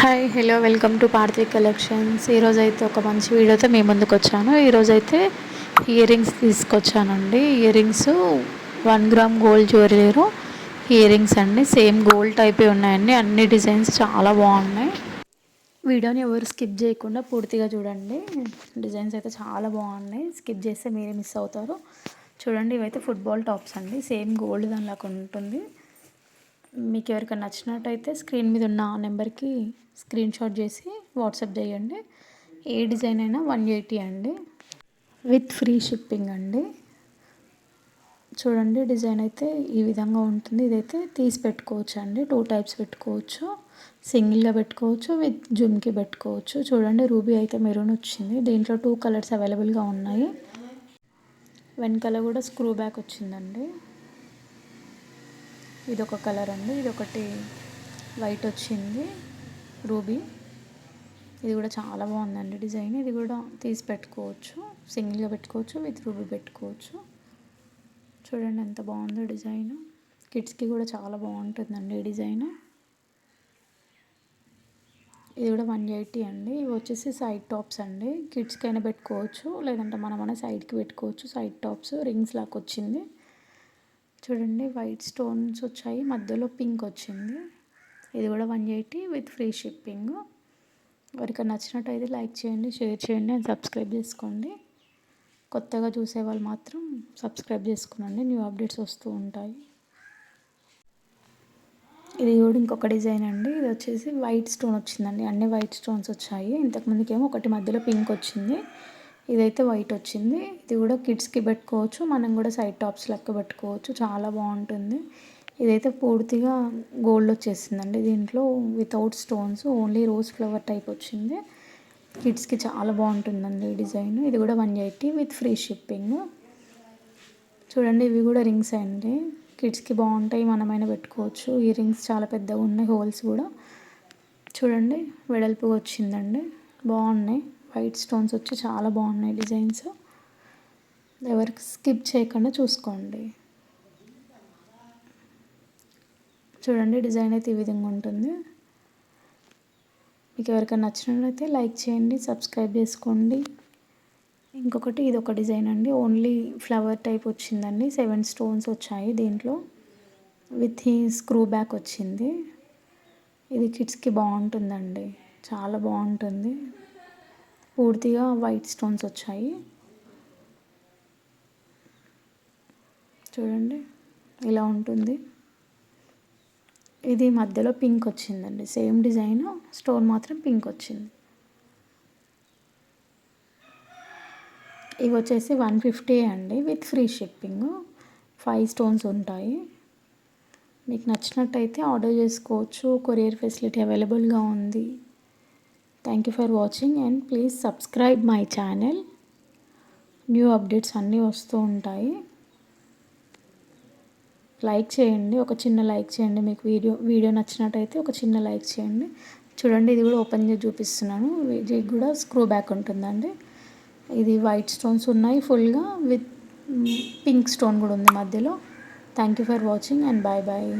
Hi hello welcome to Parthik collections. ఈరోజైతే ఒక మంచి వీడియోతో మీ ముందుకు వచ్చాను. ఈరోజైతే ఇయర్ రింగ్స్ తీసుకొచ్చానండి. ఇయర్ రింగ్స్ 1 గ్రామ్ గోల్డ్ జ్యువెలరీలో ఇయర్ రింగ్స్ అండి. సేమ్ గోల్డ్ టైపే ఉన్నాయండి. అన్ని డిజైన్స్ చాలా బాగున్నాయి. వీడియోని ఎవరు స్కిప్ చేయకుండా పూర్తిగా చూడండి. డిజైన్స్ అయితే చాలా బాగున్నాయి. స్కిప్ చేస్తే మీరే మిస్ అవుతారు. చూడండి, ఇవైతే ఫుట్బాల్ టాప్స్ అండి. సేమ్ గోల్డ్ దానిలాగా ఉంటుంది. మీకు ఎవరికైనా నచ్చినట్టయితే స్క్రీన్ మీద ఉన్న నెంబర్కి స్క్రీన్ షాట్ చేసి వాట్సాప్ చేయండి. ఏ డిజైన్ అయినా 180 అండి, విత్ ఫ్రీ షిప్పింగ్ అండి. చూడండి, డిజైన్ అయితే ఈ విధంగా ఉంటుంది. ఇదైతే తీసి పెట్టుకోవచ్చు అండి. 2 టైప్స్ పెట్టుకోవచ్చు. సింగిల్గా పెట్టుకోవచ్చు, విత్ జుమ్కి పెట్టుకోవచ్చు. చూడండి, రూబీ అయితే మెరూన్ వచ్చింది. దీంట్లో 2 కలర్స్ అవైలబుల్గా ఉన్నాయి. వెనకాల కూడా స్క్రూ బ్యాక్ వచ్చిందండి. ఇదొక కలర్ అండి. ఇదొకటి వైట్ వచ్చింది రూబీ. ఇది కూడా చాలా బాగుందండి డిజైన్. ఇది కూడా తీసి పెట్టుకోవచ్చు, సింగిల్గా పెట్టుకోవచ్చు, విత్ రూబీ పెట్టుకోవచ్చు. చూడండి ఎంత బాగుందో డిజైన్. కిడ్స్కి కూడా చాలా బాగుంటుందండి ఈ డిజైన్. ఇది కూడా 180 అండి. ఇవి వచ్చేసి సైడ్ టాప్స్ అండి. కిడ్స్కి అయినా పెట్టుకోవచ్చు, లేదంటే మనమైనా సైడ్కి పెట్టుకోవచ్చు. సైడ్ టాప్స్ రింగ్స్ లాగా వచ్చింది. చూడండి, వైట్ స్టోన్స్ వచ్చాయి, మధ్యలో పింక్ వచ్చింది. ఇది కూడా 180 విత్ ఫ్రీ షిప్పింగ్. ఎవరికైనా నచ్చినట్టయితే లైక్ చేయండి, షేర్ చేయండి అండ్ సబ్స్క్రైబ్ చేసుకోండి. కొత్తగా చూసే వాళ్ళు మాత్రం సబ్స్క్రైబ్ చేసుకోండి, న్యూ అప్డేట్స్ వస్తూ ఉంటాయి. ఇది కూడా ఇంకొక డిజైన్ అండి. ఇది వచ్చేసి వైట్ స్టోన్ వచ్చిందండి. అన్ని వైట్ స్టోన్స్ వచ్చాయి. ఇంతకుముందుకేమో ఒకటి మధ్యలో పింక్ వచ్చింది. ఇదైతే వైట్ వచ్చింది. ఇది కూడా కిడ్స్కి పెట్టుకోవచ్చు, మనం కూడా సైడ్ టాప్స్ లెక్క పెట్టుకోవచ్చు. చాలా బాగుంటుంది. ఇదైతే పూర్తిగా గోల్డ్ వచ్చేసిందండి. దీంట్లో without stones, only rose flower type వచ్చింది. కిడ్స్కి చాలా బాగుంటుందండి ఈ డిజైన్. ఇది కూడా 180 విత్ ఫ్రీ షిప్పింగ్. చూడండి, ఇవి కూడా రింగ్స్ అండి. కిడ్స్కి బాగుంటాయి, మనమైనా పెట్టుకోవచ్చు. ఈ రింగ్స్ చాలా పెద్దగా ఉన్నాయి, హోల్స్ కూడా. చూడండి, వెడల్పుగా వచ్చిందండి, బాగున్నాయి. వైట్ స్టోన్స్ వచ్చి చాలా బాగున్నాయి డిజైన్స్. ఎవరికి స్కిప్ చేయకుండా చూసుకోండి. చూడండి, డిజైన్ అయితే ఈ విధంగా ఉంటుంది. మీకు ఎవరికైనా నచ్చినట్లయితే లైక్ చేయండి, సబ్స్క్రైబ్ చేసుకోండి. ఇంకొకటి ఇదొక డిజైన్ అండి. ఓన్లీ ఫ్లవర్ టైప్ వచ్చిందండి. 7 స్టోన్స్ వచ్చాయి దీంట్లో, విత్ ఈ స్క్రూ బ్యాక్ వచ్చింది. ఇది కిడ్స్కి బాగుంటుందండి, చాలా బాగుంటుంది. పూర్తిగా వైట్ స్టోన్స్ వచ్చాయి. చూడండి, ఇలా ఉంటుంది. ఇది మధ్యలో పింక్ వచ్చిందండి. సేమ్ డిజైన్, స్టోన్ మాత్రం పింక్ వచ్చింది. ఇవి వచ్చేసి 150 అండి, విత్ ఫ్రీ షిప్పింగ్. 5 స్టోన్స్ ఉంటాయి. మీకు నచ్చినట్టయితే ఆర్డర్ చేసుకోవచ్చు. కొరియర్ ఫెసిలిటీ అవైలబుల్గా ఉంది. Thank you for watching and please subscribe my channel. New updates అన్నీ వస్తూ ఉంటాయి. లైక్ చేయండి, ఒక చిన్న లైక్ చేయండి. మీకు వీడియో నచ్చినట్టయితే ఒక చిన్న లైక్ చేయండి. చూడండి, ఇది కూడా ఓపెన్ చేసి చూపిస్తున్నాను. ఇది కూడా స్క్రూ బ్యాక్ ఉంటుందండి. ఇది వైట్ స్టోన్స్ ఉన్నాయి ఫుల్గా, విత్ పింక్ స్టోన్ కూడా ఉంది మధ్యలో. Thank you for watching and bye bye.